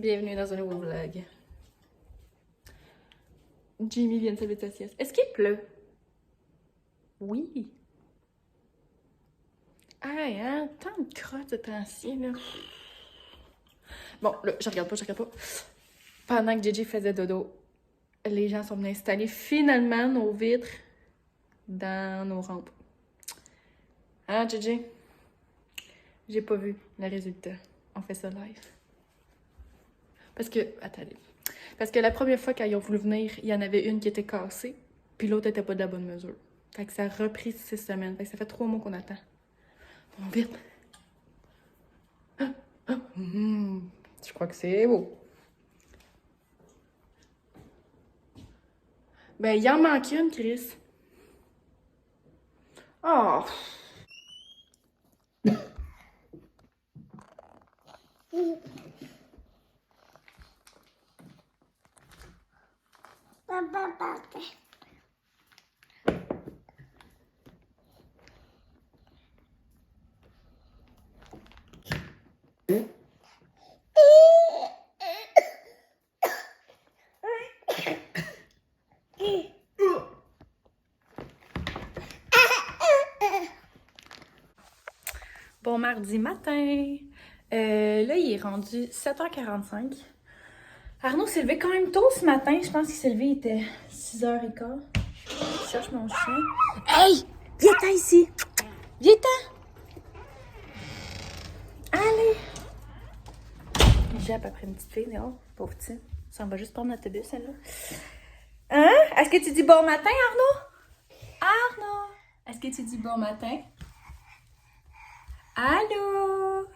Bienvenue dans un nouveau vlog. Jimmy vient de se lever de sa sieste. Est-ce qu'il pleut? Oui. Aïe, hein? Tant de crottes de temps-ci, là. Bon, là, je regarde pas. Pendant que JJ faisait dodo, les gens sont venus installer finalement nos vitres dans nos rampes. Hein, JJ? J'ai pas vu le résultat. On fait ça live. Parce que, attendez. Parce que la première fois quand ils ont voulu venir, il y en avait une qui était cassée, puis l'autre était pas de la bonne mesure. Fait que ça a repris 6 semaines. Fait que ça fait 3 mois qu'on attend. Bon, vite. Je crois que c'est beau. Ben, il en manque une, Chris. Oh! Bon mardi matin. Là, il est rendu 7h45. Arnaud s'est levé quand même tôt ce matin. Je pense qu'il s'est levé, il était 6h15. Je cherche mon chien. Hey! Viens-t'en ici! Viens-t'en! Allez! J'ai à peu près une petite fille, non? Pauvre petite. Ça, on va juste prendre l'autobus, celle-là. Hein? Est-ce que tu dis bon matin, Arnaud? Arnaud! Est-ce que tu dis bon matin? Allô?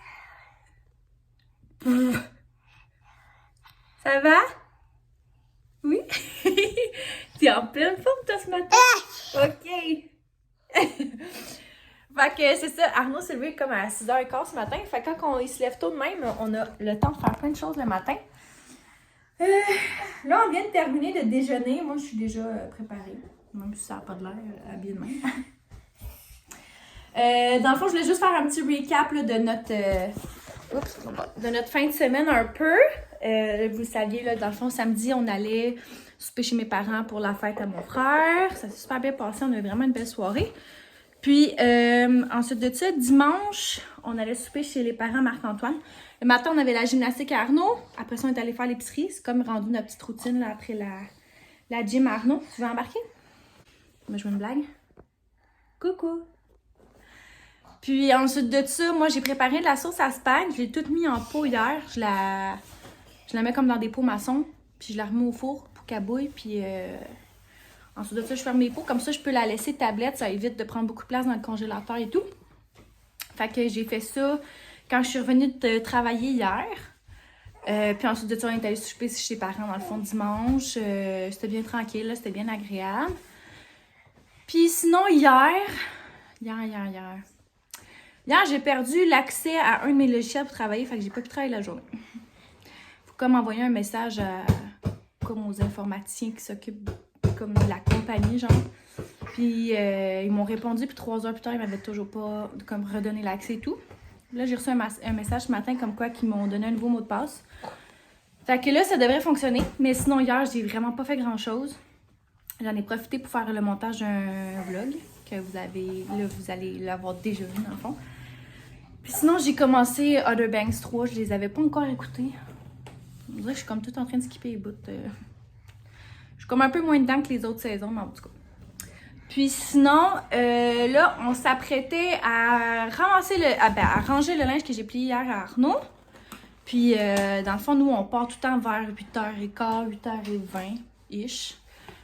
Ça va? Oui? T'es en pleine forme, toi, ce matin? OK. Fait que c'est ça, Arnaud s'est levé comme à 6h15 ce matin. Fait que quand il se lève tôt de même, on a le temps de faire plein de choses le matin. Là, on vient de terminer de déjeuner. Moi, je suis déjà préparée. Même si ça n'a pas de l'air habillée de même. Dans le fond, je voulais juste faire un petit recap là, de notre fin de semaine un peu. Vous le saviez, là, dans le fond, samedi, on allait souper chez mes parents pour la fête à mon frère. Ça s'est super bien passé. On a eu vraiment une belle soirée. Puis, ensuite de ça, dimanche, on allait souper chez les parents Marc-Antoine. Le matin, on avait la gymnastique à Arnaud. Après ça, on est allé faire l'épicerie. C'est comme rendu notre petite routine là, après la gym à Arnaud. Tu veux embarquer? Moi, je veux une blague. Coucou! Puis ensuite de ça, moi, j'ai préparé de la sauce à spag. Je l'ai toute mis en pot hier. Je la mets comme dans des pots maçons. Puis je la remets au four pour qu'elle bouille. Puis ensuite de ça, je ferme mes pots. Comme ça, je peux la laisser tablette. Ça évite de prendre beaucoup de place dans le congélateur et tout. Fait que j'ai fait ça quand je suis revenue de travailler hier. Puis ensuite de ça, on est allé souper chez les parents dans le fond dimanche. C'était bien tranquille, là, c'était bien agréable. Puis sinon, hier, j'ai perdu l'accès à un de mes logiciels pour travailler, fait que j'ai pas pu travailler la journée. Faut comme envoyer un message comme aux informaticiens qui s'occupent comme de la compagnie, genre. Puis ils m'ont répondu, puis 3 heures plus tard, ils m'avaient toujours pas comme redonné l'accès et tout. Là, j'ai reçu un message ce matin comme quoi qu'ils m'ont donné un nouveau mot de passe. Fait que là, ça devrait fonctionner. Mais sinon, hier, j'ai vraiment pas fait grand-chose. J'en ai profité pour faire le montage d'un vlog que vous allez l'avoir déjà vu dans le fond. Puis sinon, j'ai commencé Outer Banks 3. Je les avais pas encore écoutés. On dirait que je suis comme tout en train de skipper les bouts. Je suis comme un peu moins dedans que les autres saisons, mais en tout cas. Puis sinon, là, on s'apprêtait à ranger le linge que j'ai plié hier à Arnaud. Puis, dans le fond, nous, on part tout le temps vers 8h15, 8h20-ish.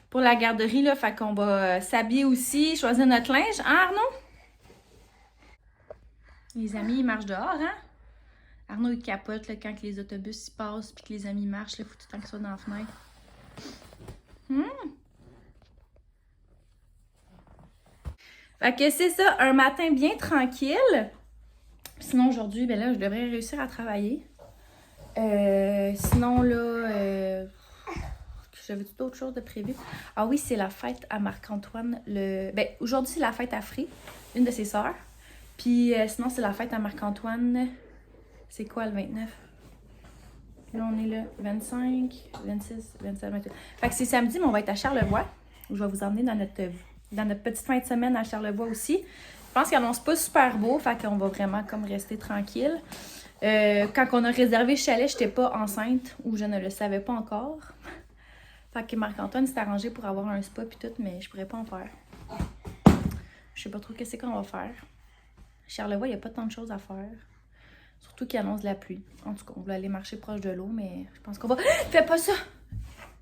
Pour la garderie, là, fait qu'on va s'habiller aussi, choisir notre linge. Hein, Arnaud? Les amis, ils marchent dehors, hein? Arnaud, il capote là, quand les autobus ils passent puis que les amis marchent. Il faut tout le temps qu'ils soient dans la fenêtre. Fait que c'est ça, un matin bien tranquille. Sinon, aujourd'hui, ben là, je devrais réussir à travailler. Sinon, là, j'avais d'autres choses de prévues. Ah oui, c'est la fête à Marc-Antoine. Ben, aujourd'hui, c'est la fête à Free, une de ses sœurs. Puis sinon, c'est la fête à Marc-Antoine. C'est quoi le 29? Puis là, on est le 25, 26, 27, 28. Fait que c'est samedi, mais on va être à Charlevoix. Je vais vous emmener dans notre petite fin de semaine à Charlevoix aussi. Je pense qu'il annonce pas super beau, fait qu'on va vraiment comme rester tranquille. Quand on a réservé le chalet, j'étais pas enceinte ou je ne le savais pas encore. Fait que Marc-Antoine s'est arrangé pour avoir un spa puis tout, mais je pourrais pas en faire. Je sais pas trop qu'est-ce qu'on va faire. Charlevoix, il n'y a pas tant de choses à faire. Surtout qu'il annonce de la pluie. En tout cas, on va aller marcher proche de l'eau, mais je pense qu'on va... Fais pas ça!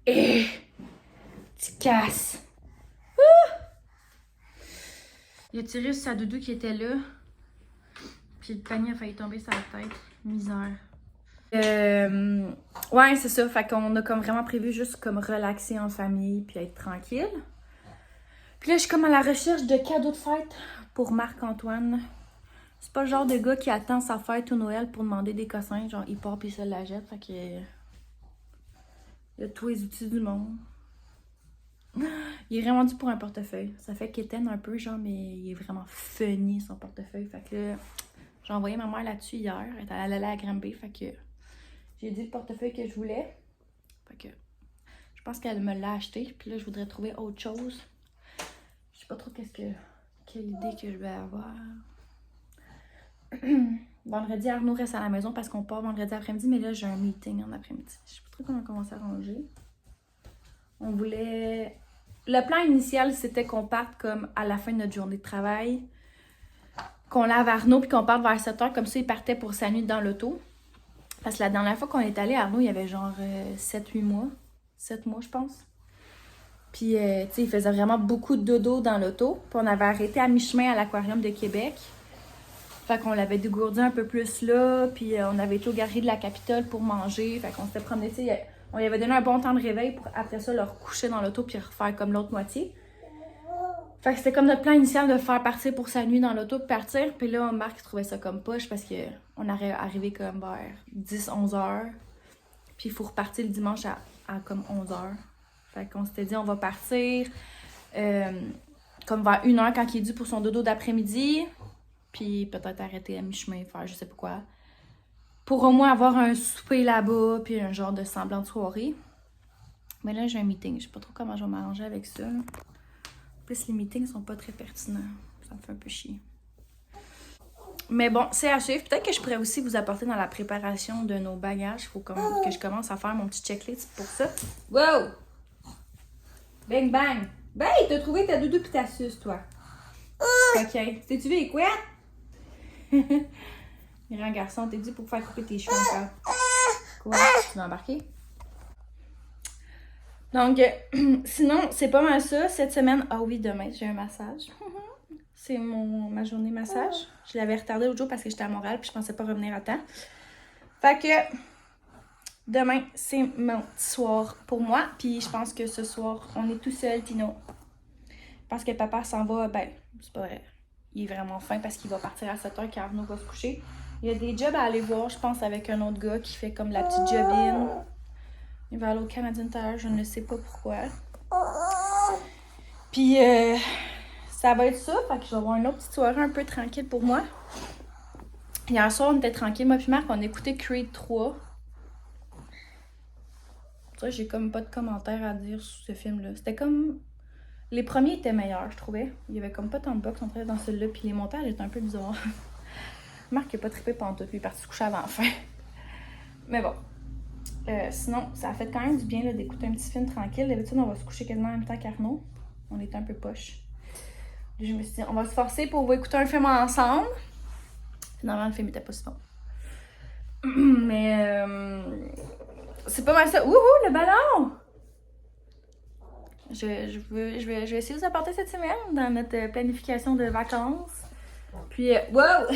Tu casses! Il a tiré sur sa doudou qui était là. Puis le panier a failli tomber sur la tête. Misère. Ouais, c'est ça. Fait qu'on a comme vraiment prévu juste comme relaxer en famille puis être tranquille. Puis là, je suis comme à la recherche de cadeaux de fête pour Marc-Antoine. C'est pas le genre de gars qui attend sa fête ou Noël pour demander des cossins. Genre, il part puis il se la jette. Fait que... il a tous les outils du monde. Il est vraiment dû pour un portefeuille. Ça fait qu'éteindre un peu, genre, mais il est vraiment funny son portefeuille. Fait que là, j'ai envoyé ma mère là-dessus hier. Elle allait à Granby. Fait que j'ai dit le portefeuille que je voulais. Fait que je pense qu'elle me l'a acheté. Puis là, je voudrais trouver autre chose. Je sais pas trop quelle idée que je vais avoir. Vendredi, Arnaud reste à la maison parce qu'on part vendredi après-midi, mais là, j'ai un meeting en après-midi. Je sais pas trop comment on va s'arranger. On voulait... Le plan initial, c'était qu'on parte comme à la fin de notre journée de travail, qu'on lave Arnaud puis qu'on parte vers 7 h, comme ça, il partait pour sa nuit dans l'auto. Parce que la dernière fois qu'on est allé, Arnaud, il y avait genre 7-8 mois. 7 mois, je pense. Puis, tu sais, il faisait vraiment beaucoup de dodo dans l'auto. Puis on avait arrêté à mi-chemin à l'Aquarium de Québec. Fait qu'on l'avait dégourdi un peu plus là, puis on avait été au Galerie de la Capitole pour manger. Fait qu'on s'était promené, tu sais, on lui avait donné un bon temps de réveil pour après ça le recoucher dans l'auto puis refaire comme l'autre moitié. Fait que c'était comme notre plan initial de faire partir pour sa nuit dans l'auto puis partir. Puis là, Marc trouvait ça comme poche parce qu'on aurait arrivé comme vers 10-11 heures. Puis il faut repartir le dimanche à comme 11 heures. Fait qu'on s'était dit on va partir comme vers 1 heure quand il est dû pour son dodo d'après-midi. Puis peut-être arrêter à mi-chemin, faire je sais pas quoi. Pour au moins avoir un souper là-bas, puis un genre de semblant de soirée. Mais là, j'ai un meeting. Je sais pas trop comment je vais m'arranger avec ça. En plus, les meetings sont pas très pertinents. Ça me fait un peu chier. Mais bon, c'est à suivre. Peut-être que je pourrais aussi vous apporter dans la préparation de nos bagages. Il faut que je commence à faire mon petit checklist pour ça. Wow! Bang bang! Ben, t'as trouvé ta doudou pis ta suce, toi. OK. T'es-tu vu les couettes? Grand garçon, t'es dit pour faire couper tes cheveux encore. Quoi? Tu vas embarquer? Donc, sinon, c'est pas mal ça. Cette semaine, ah oui, demain, j'ai un massage. C'est ma journée massage. Je l'avais retardé l'autre jour parce que j'étais à Montréal puis je pensais pas revenir à temps. Fait que, demain, c'est mon petit soir pour moi. Puis je pense que ce soir, on est tout seul, Tino. Parce que papa s'en va, ben, c'est pas vrai. Il est vraiment fin parce qu'il va partir à 7 h quand Arnaud va se coucher. Il y a des jobs à aller voir, je pense, avec un autre gars qui fait comme la petite job-in. Il va aller au Canadian Tire, je ne sais pas pourquoi. Puis, ça va être ça. Fait que je vais avoir une autre petite soirée un peu tranquille pour moi. Hier soir, on était tranquille. Moi puis Marc, on a écouté Creed 3. Ça, j'ai comme pas de commentaires à dire sur ce film-là. C'était comme... Les premiers étaient meilleurs, je trouvais. Il y avait comme pas tant de box en fait dans celui-là, puis les montages étaient un peu bizarres. Marc n'a pas trippé pantoute, lui, il est parti se coucher avant la fin. Mais bon. Sinon, ça a fait quand même du bien là, d'écouter un petit film tranquille. D'habitude, on va se coucher quasiment en même temps qu'Arnaud. On était un peu poche. Je me suis dit, on va se forcer pour écouter un film ensemble. Finalement, le film était pas si bon. Mais c'est pas mal ça. Wouhou, le ballon! Je vais essayer de vous apporter cette semaine dans notre planification de vacances. Puis, wow!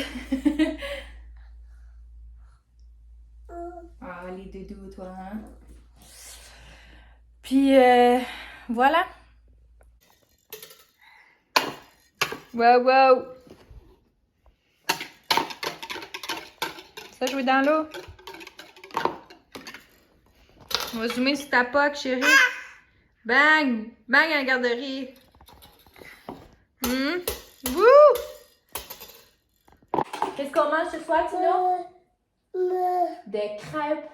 Ah, les doudous, toi, hein? Puis, voilà. Wow, wow! Ça, jouer dans l'eau. On va zoomer sur ta poque, chérie. Bang! Bang à la garderie. Wouh! Qu'est-ce qu'on mange ce soir, Tino? Des crêpes.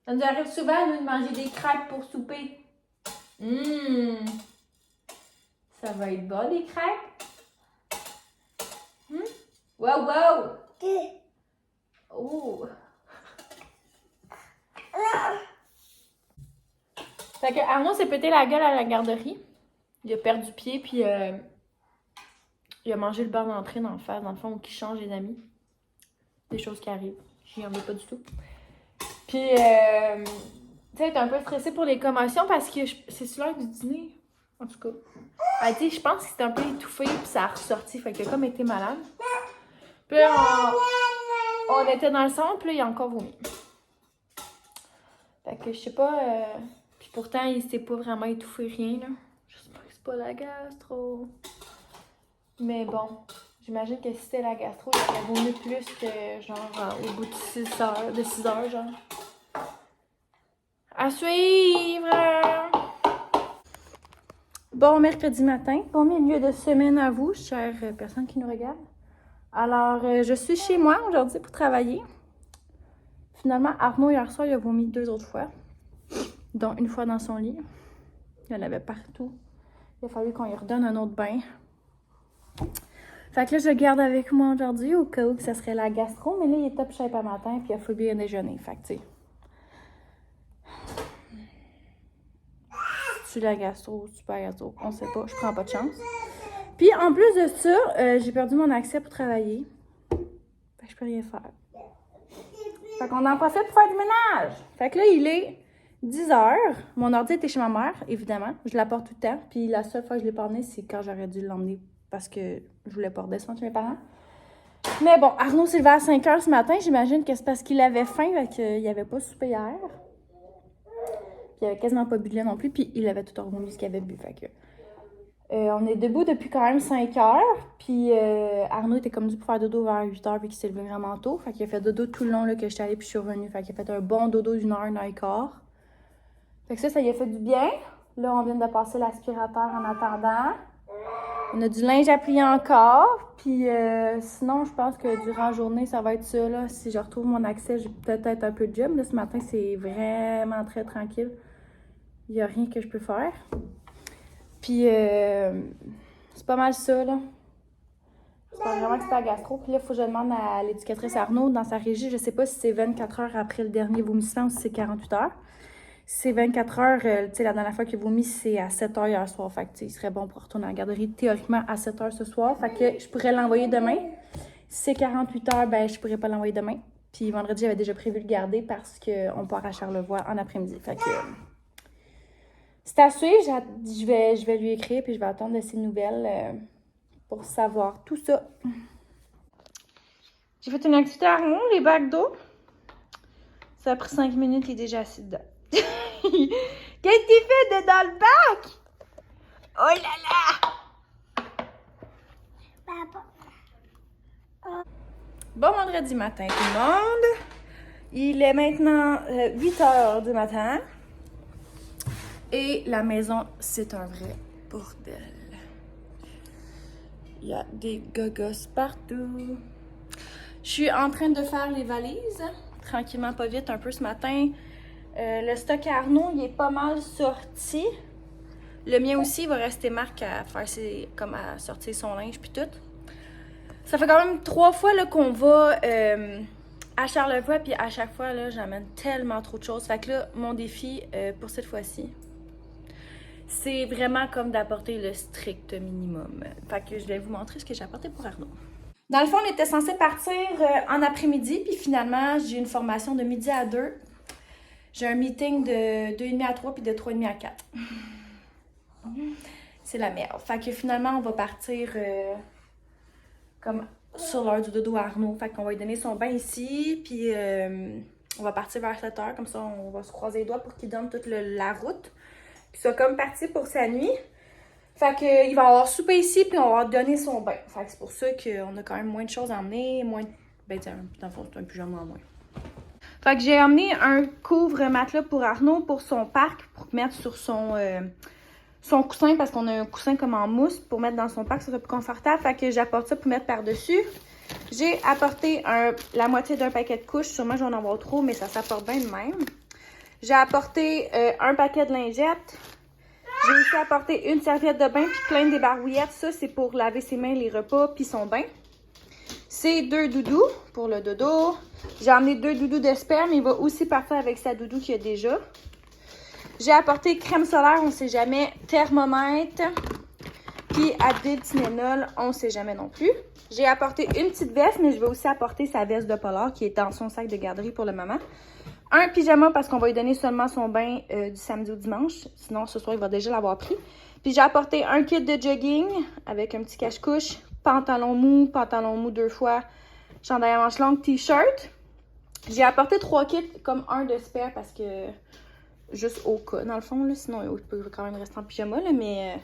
Ça nous arrive souvent, nous, de manger des crêpes pour souper. Ça va être bon, des crêpes? Wow, wow! Oh! Fait que Arnaud s'est pété la gueule à la garderie. Il a perdu pied, puis il a mangé le beurre d'entrée dans le fer, dans le fond, qui change les amis. Des choses qui arrivent. J'y en veux pas du tout. Puis, tu sais, elle était un peu stressée pour les commotions parce que c'est sur l'heure du dîner. En tout cas. Elle dit, je pense que c'était un peu étouffé, puis ça a ressorti. Fait qu'il a comme été malade. Puis là, on était dans le salon, puis là, il a encore vomi. Fait que je sais pas. Puis pourtant, il s'est pas vraiment étouffé, rien, là. J'espère que c'est pas la gastro. Mais bon, j'imagine que si c'était la gastro, il aurait vomi plus que genre au bout de 6 heures, genre. À suivre! Bon mercredi matin, bon milieu de semaine à vous, chères personnes qui nous regardent. Alors, je suis chez moi aujourd'hui pour travailler. Finalement, Arnaud, hier soir, il a vomi 2 autres fois, dont une fois dans son lit. Il y en avait partout. Il a fallu qu'on lui redonne un autre bain. Fait que là, je le garde avec moi aujourd'hui au cas où que ça serait la gastro, mais là, il est top shape à matin, puis il a fallu bien déjeuner. Fait que, tu sais. C'est la gastro, super gastro, on sait pas, je prends pas de chance. Puis en plus de ça, j'ai perdu mon accès pour travailler. Fait que je peux rien faire. Fait qu'on en profite pour faire du ménage. Fait que là, il est 10h. Mon ordi était chez ma mère, évidemment. Je l'apporte tout le temps. Puis la seule fois que je l'ai pas emmené, c'est quand j'aurais dû l'emmener parce que je voulais pas redescendre chez mes parents. Mais bon, Arnaud s'est levé à 5h ce matin. J'imagine que c'est parce qu'il avait faim, fait qu'il avait pas soupé hier. Puis il avait quasiment pas bu de lait non plus, puis il avait tout revomi ce qu'il avait bu. Fait que, on est debout depuis quand même 5 heures, puis Arnaud était comme dû pour faire dodo vers 8 heures, puis qu'il s'est levé vraiment tôt. Fait qu'il a fait dodo tout le long là, que j'étais allée, puis je suis revenue. Fait qu'il a fait un bon dodo d'1 heure, 1h15. Fait que ça lui a fait du bien. Là, on vient de passer l'aspirateur en attendant. On a du linge à plier encore, puis sinon, je pense que durant la journée, ça va être ça, là. Si je retrouve mon accès, j'ai peut-être un peu de gym. Là, ce matin, c'est vraiment très tranquille. Il n'y a rien que je peux faire. Puis, c'est pas mal ça, là. J'espère vraiment que c'est la gastro. Puis là, il faut que je demande à l'éducatrice Arnaud, dans sa régie, je sais pas si c'est 24 heures après le dernier vomissement ou si c'est 48 heures. Si c'est 24 heures, tu sais, la dernière fois qu'il a vomi, c'est à 7 heures hier soir. Fait que, tu sais, il serait bon pour retourner à la garderie théoriquement à 7 heures ce soir. Fait que je pourrais l'envoyer demain. Si c'est 48 heures, ben, je pourrais pas l'envoyer demain. Puis vendredi, j'avais déjà prévu de le garder parce qu'on part à Charlevoix en après-midi. Fait que c'est à suivre. Je vais lui écrire puis je vais attendre de ses nouvelles pour savoir tout ça. J'ai fait une activité à Arnaud, les bacs d'eau. Ça a pris 5 minutes, il est déjà assis dedans. Qu'est-ce qu'il fait dans le bac? Oh là là! Bon vendredi matin tout le monde. Il est maintenant 8 heures du matin. Et la maison, c'est un vrai bordel. Il y a des gogos partout. Je suis en train de faire les valises. Tranquillement, pas vite, un peu ce matin. Le stock à Arnaud, il est pas mal sorti. Le mien aussi, il va rester Marc à faire comme à sortir son linge puis tout. Ça fait quand même 3 fois qu'on va à Charlevoix, puis à chaque fois, là, j'amène tellement trop de choses. Fait que là, mon défi pour cette fois-ci, c'est vraiment comme d'apporter le strict minimum. Fait que je vais vous montrer ce que j'ai apporté pour Arnaud. Dans le fond, on était censé partir en après-midi, puis finalement, j'ai une formation de midi à 2. J'ai un meeting de 2h30 à 3 puis de 3h30 à 4. C'est la merde. Fait que finalement, on va partir comme sur l'heure du dodo à Arnaud. Fait qu'on va lui donner son bain ici, puis on va partir vers 7h. Comme ça, on va se croiser les doigts pour qu'il donne toute la route. Puis soit comme parti pour sa nuit. Fait qu'il va avoir soupé ici, puis on va donner son bain. Fait que c'est pour ça qu'on a quand même moins de choses à emmener. Ben, tiens, dans le fond, c'est un pyjama en moins. Fait que j'ai amené un couvre-matelas pour Arnaud pour son parc, pour mettre sur son coussin, parce qu'on a un coussin comme en mousse pour mettre dans son parc, ça sera plus confortable. Fait que j'apporte ça pour mettre par-dessus. J'ai apporté la moitié d'un paquet de couches. Sûrement, je vais en avoir trop, mais ça s'apporte bien de même. J'ai apporté un paquet de lingettes. J'ai aussi apporté une serviette de bain puis plein de débarbouillettes. Ça, c'est pour laver ses mains, les repas puis son bain. C'est 2 doudous pour le dodo. J'ai emmené 2 doudous d'Esper, mais il va aussi partir avec sa doudou qu'il y a déjà. J'ai apporté crème solaire, on ne sait jamais, thermomètre, puis Advil Tylenol, on ne sait jamais non plus. J'ai apporté une petite veste, mais je vais aussi apporter sa veste de polar qui est dans son sac de garderie pour le moment. Un pyjama parce qu'on va lui donner seulement son bain du samedi au dimanche. Sinon, ce soir, il va déjà l'avoir pris. Puis j'ai apporté un kit de jogging avec un petit cache-couche, pantalon mou 2 fois, chandail à manches longues, t-shirt. J'ai apporté 3 kits comme un de spare parce que... juste au cas, dans le fond, là. Sinon, il peut quand même rester en pyjama, là, mais...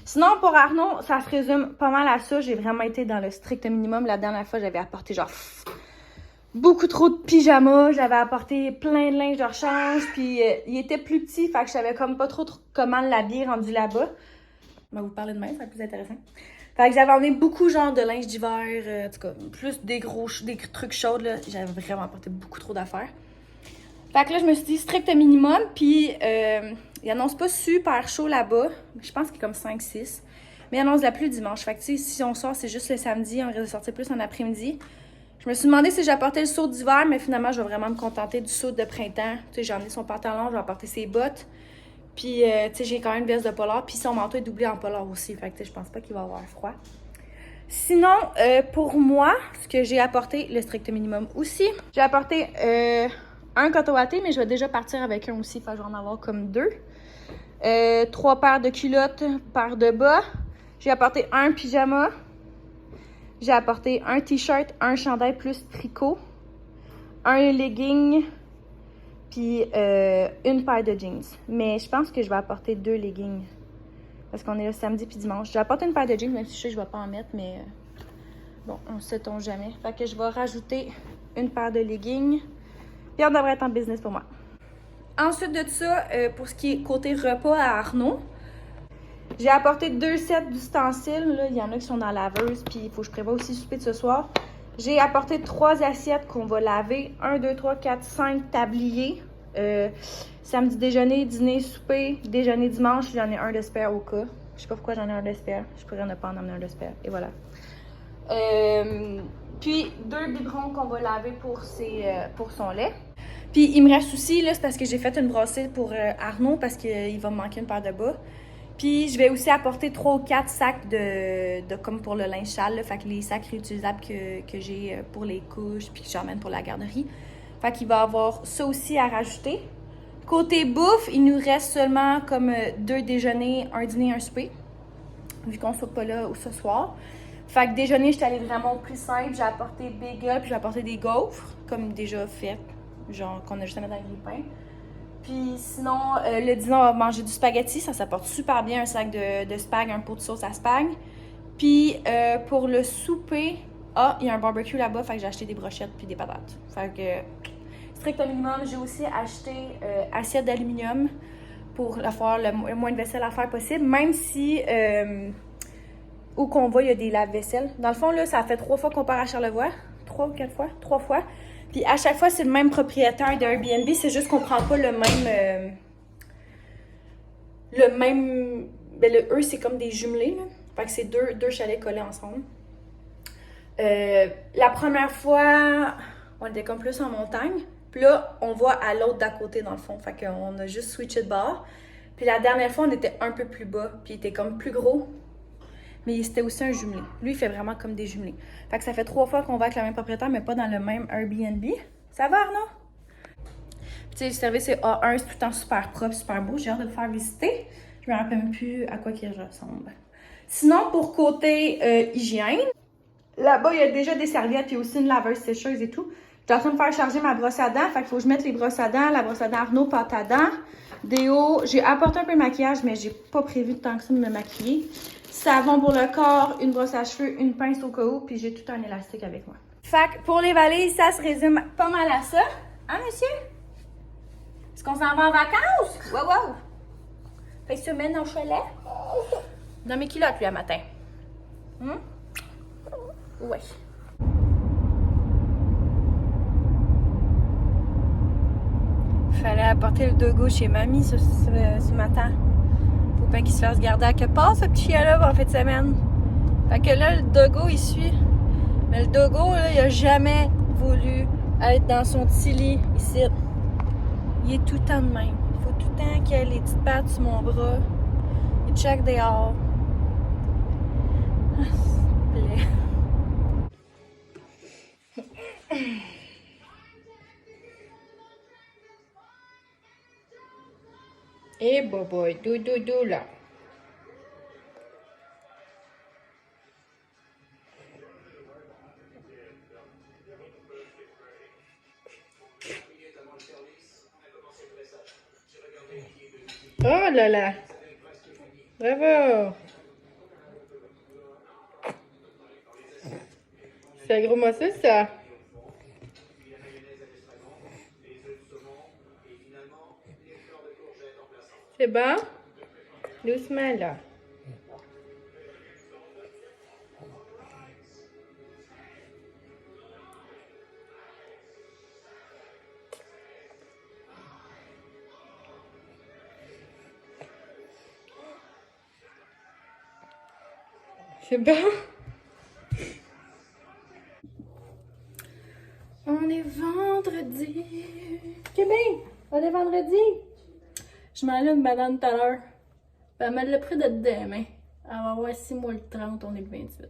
Sinon, pour Arnaud, ça se résume pas mal à ça. J'ai vraiment été dans le strict minimum. La dernière fois, j'avais apporté genre... beaucoup trop de pyjamas, j'avais apporté plein de linge de rechange, puis il était plus petit, fait que je savais comme pas trop comment l'habiller rendu là-bas. Je vais vous parler de même, ça va être plus intéressant. Fait que j'avais emmené beaucoup genre de linge d'hiver, en tout cas, plus des trucs chauds, là. J'avais vraiment apporté beaucoup trop d'affaires. Fait que là, je me suis dit strict minimum, puis il annonce pas super chaud là-bas, je pense qu'il est comme 5-6, mais il annonce la pluie dimanche. Fait que tu sais, si on sort, c'est juste le samedi, on risque de sortir plus en après-midi. Je me suis demandé si j'apportais le saut d'hiver, mais finalement, je vais vraiment me contenter du saut de printemps. Tu sais, j'ai emmené son pantalon, je vais apporter ses bottes. Puis, tu sais, j'ai quand même une veste de polar. Puis son manteau est doublé en polar aussi. Fait que, tu sais, je pense pas qu'il va avoir froid. Sinon, pour moi, ce que j'ai apporté, le strict minimum aussi. J'ai apporté un coton watté, mais je vais déjà partir avec un aussi. Fait que je vais en avoir comme 2. 3 paires de culottes, paires de bas. J'ai apporté un pyjama. J'ai apporté un t-shirt, un chandail plus tricot, un legging, puis une paire de jeans. Mais je pense que je vais apporter 2 leggings. Parce qu'on est là samedi puis dimanche. J'ai apporté une paire de jeans, même si je sais que je ne vais pas en mettre, mais bon, on ne sait-on jamais. Fait que je vais rajouter une paire de leggings. Puis on devrait être en business pour moi. Ensuite de ça, pour ce qui est côté repas à Arnaud, j'ai apporté 2 sets d'ustensiles. Là. Il y en a qui sont dans la laveuse, puis il faut que je prévoie aussi le souper de ce soir. J'ai apporté 3 assiettes qu'on va laver. 1, 2, 3, 4, 5 tabliers. Samedi déjeuner, dîner, souper, déjeuner dimanche. J'en ai un de spare au cas. Je sais pas pourquoi j'en ai un de spare. Je pourrais ne pas en emmener un de spare. Et voilà. Puis 2 biberons qu'on va laver pour son lait. Puis il me reste aussi, là, c'est parce que j'ai fait une brassée pour Arnaud parce qu'il va me manquer une paire de bas. Puis je vais aussi apporter 3 ou 4 sacs de comme pour le linge sale, là, fait que les sacs réutilisables que j'ai pour les couches puis que j'emmène pour la garderie. Fait qu'il va y avoir ça aussi à rajouter. Côté bouffe, il nous reste seulement comme 2 déjeuners, un dîner, un souper, vu qu'on ne soit pas là ce soir. Fait que déjeuner, j'étais allée vraiment au plus simple. J'ai apporté bagel puis j'ai apporté des gaufres, comme déjà fait, genre qu'on a juste à mettre dans le grille-pain. Puis sinon, le dîner, on va manger du spaghetti. Ça s'apporte super bien, un sac de spag, un pot de sauce à spag. Puis pour le souper, il y a un barbecue là-bas, fait que j'ai acheté des brochettes puis des patates. Fait que, strict minimum, j'ai aussi acheté assiette d'aluminium pour faire le moins de vaisselle à faire possible. Même si, où qu'on va, il y a des lave-vaisselle. Dans le fond, là, ça fait 3 fois qu'on part à Charlevoix. 3 ou 4 fois? 3 fois. Puis à chaque fois, c'est le même propriétaire de Airbnb, c'est juste qu'on prend pas le même... Ben eux, c'est comme des jumelés, là. Fait que c'est deux chalets collés ensemble. La première fois, on était comme plus en montagne. Puis là, on va à l'autre d'à côté, dans le fond. Fait qu'on a juste switché de bord. Puis la dernière fois, on était un peu plus bas. Puis il était comme plus gros. Mais c'était aussi un jumelé. Lui, il fait vraiment comme des jumelés. Fait que ça fait 3 fois qu'on va avec le même propriétaire, mais pas dans le même Airbnb. Ça va, Arnaud? Puis tu sais, le service est A1, c'est tout le temps super propre, super beau. J'ai hâte de le faire visiter. Je me rappelle même plus à quoi il ressemble. Sinon, pour côté hygiène, là-bas, il y a déjà des serviettes, puis aussi une laveuse sécheuse et tout. J'étais en train de faire charger ma brosse à dents. Fait qu'il faut que je mette les brosses à dents, la brosse à dents Arnaud, pâte à dents, déo. J'ai apporté un peu de maquillage, mais j'ai pas prévu tant que ça de me maquiller. Savon pour le corps, une brosse à cheveux, une pince au cas où, puis j'ai tout un élastique avec moi. Fait que pour les valises, ça se résume pas mal à ça. Hein, monsieur? Est-ce qu'on s'en va en vacances? Wow, wow! Fait semaine au chalet? Dans mes culottes, lui, à matin. Ouais. Fallait porter le dogo chez mamie ce matin. Faut pas qu'il se fasse garder à quelque part, ce petit chien-là, en fin de semaine. Fait que là, le dogo, il suit. Mais le dogo, là, il a jamais voulu être dans son petit lit ici. Il est tout le temps de même. Il faut tout le temps qu'il ait les petites pattes sur mon bras. Il check dehors. Ah, s'il te plaît. Eh, boboy, doudou là. Oh là là. Bravo. C'est gros morceau ça. C'est bon? Doucement là. C'est bon? On est vendredi. C'est bien, on est vendredi. Je m'en allais une banane tout à l'heure. Elle me l'a pris de demain. Elle va avoir 6 mois le 30, on est le 28.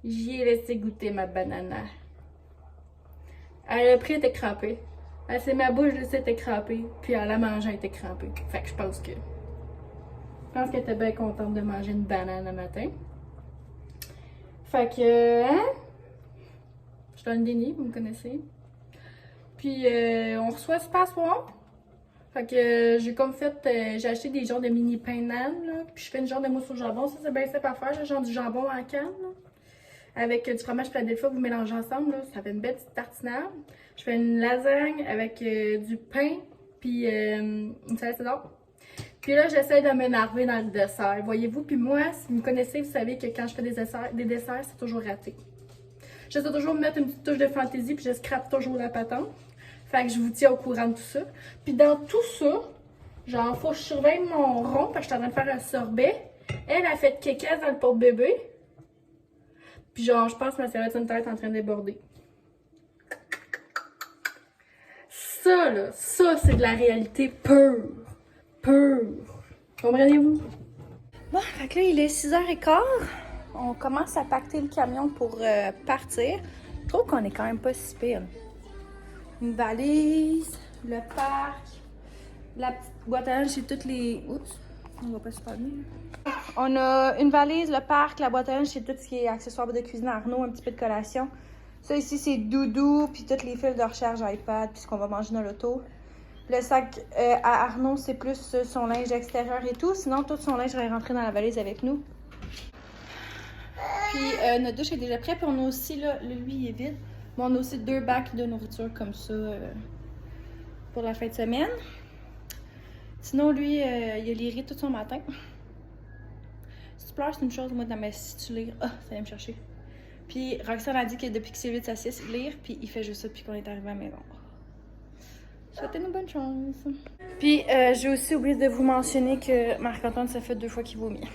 J'y ai laissé goûter ma banane. Elle a pris, elle était crampée. Elle s'est ma bouche, elle était crampée. Puis elle a mangé, elle était crampée. Fait que je pense qu'elle était bien contente de manger une banane le matin. Fait que, hein? Je suis dans le déni, vous me connaissez. Puis on reçoit ce passeport. Fait que j'ai comme fait, j'ai acheté des genres de mini pain nan, là. Puis je fais une genre de mousse au jambon. Ça, c'est bien simple à faire, là, genre du jambon en canne, là. Avec du fromage Philadelphia, vous mélangez ensemble, là. Ça fait une belle petite tartinade. Je fais une lasagne avec du pain, puis une salade cédar. Puis là, j'essaie de m'énerver dans le dessert. Voyez-vous, puis moi, si vous me connaissez, vous savez que quand je fais des desserts, c'est toujours raté. J'essaie toujours de mettre une petite touche de fantaisie, puis je scrape toujours la patente. Fait que je vous tiens au courant de tout ça. Puis dans tout ça, genre, faut que je surveille mon rond, parce que je suis en train de faire un sorbet. Elle a fait kékesse dans le porte-bébé. Puis genre, je pense que ma serviette sanitaire est en train de déborder. Ça, là, ça, c'est de la réalité pure. Pure. Comprenez-vous? Bon, fait que là, il est 6h15. On commence à pacter le camion pour partir. Je trouve qu'on est quand même pas si pire. Une valise, le parc, la petite boîte à linge, c'est toutes les... Oups, on va pas super bien. On a une valise, le parc, la boîte à linge, c'est tout ce qui est accessoires de cuisine à Arnaud, un petit peu de collation. Ça ici, c'est doudou, puis toutes les fils de recharge iPad, puis ce qu'on va manger dans l'auto. Le sac à Arnaud, c'est plus son linge extérieur et tout. Sinon, tout son linge va rentrer dans la valise avec nous. Puis notre douche est déjà prête. Puis on a aussi, là, lui, il est vide. Mais on a aussi 2 bacs de nourriture comme ça pour la fin de semaine. Sinon, lui, il a liré tout son matin. Si tu pleures, c'est une chose. Moi, si tu lis, ça vient me chercher. Puis Roxane a dit que depuis que c'est lui de s'assied, il lire. Puis il fait juste ça depuis qu'on est arrivé à la maison. Souhaitez-nous bonne chance. Puis j'ai aussi oublié de vous mentionner que Marc-Antoine, ça fait 2 fois qu'il vomit.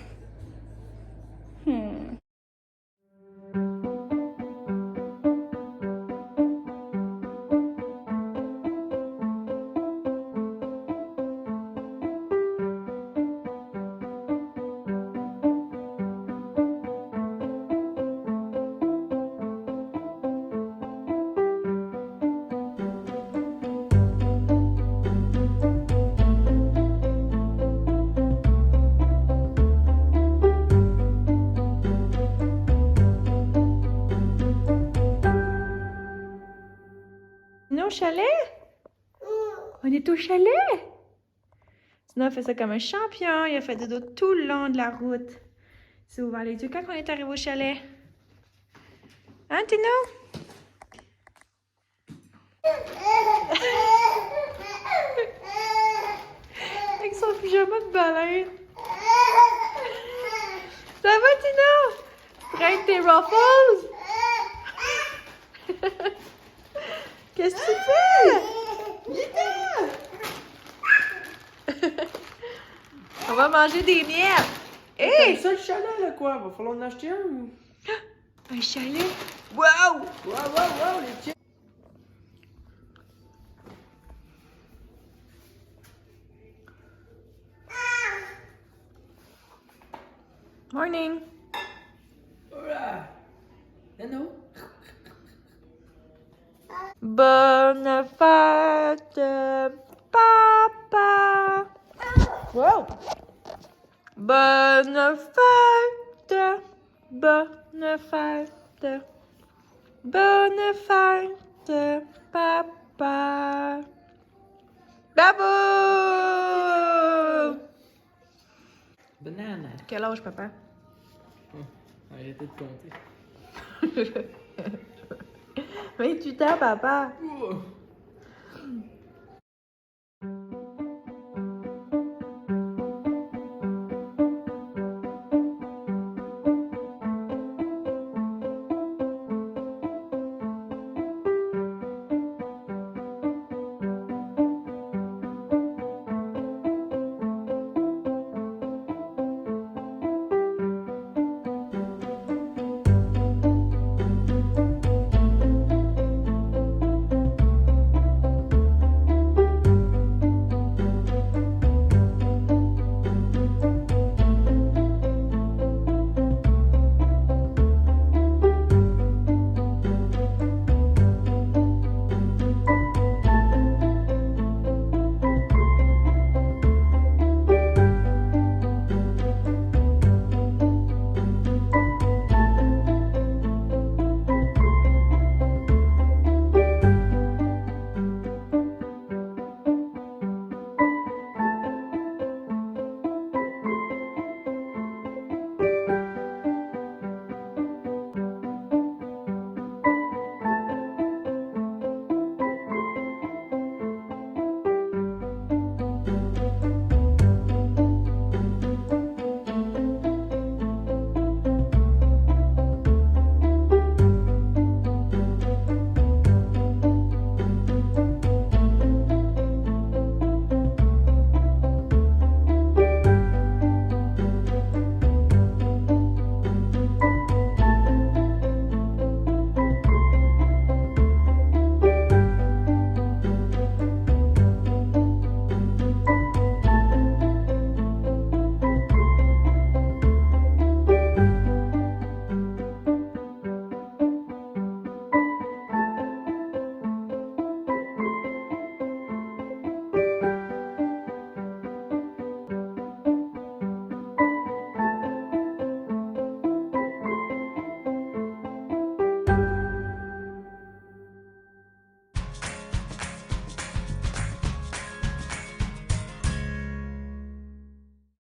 Au chalet? On est au chalet? Sinon, il fait ça comme un champion. Il a fait des dos tout le long de la route. Il s'est ouvert les yeux quand on est arrivé au chalet. Hein, Tino? Avec son pyjama de baleine. Ça va, Tino? Prête tes ruffles? Qu'est-ce que tu fais? Vite! On va manger des miettes! Hey! C'est ça le chalet, là, quoi? Va falloir en acheter un ou... Un chalet? Wow! Wow, les chiens! Morning! Hola! Hello? Bonne fête, papa! Wow! Bonne fête! Bonne fête! Bonne fête, papa! Bravo! Banana. Quel âge, papa? Arrêtez de compter. 28 ans, papa! Oh.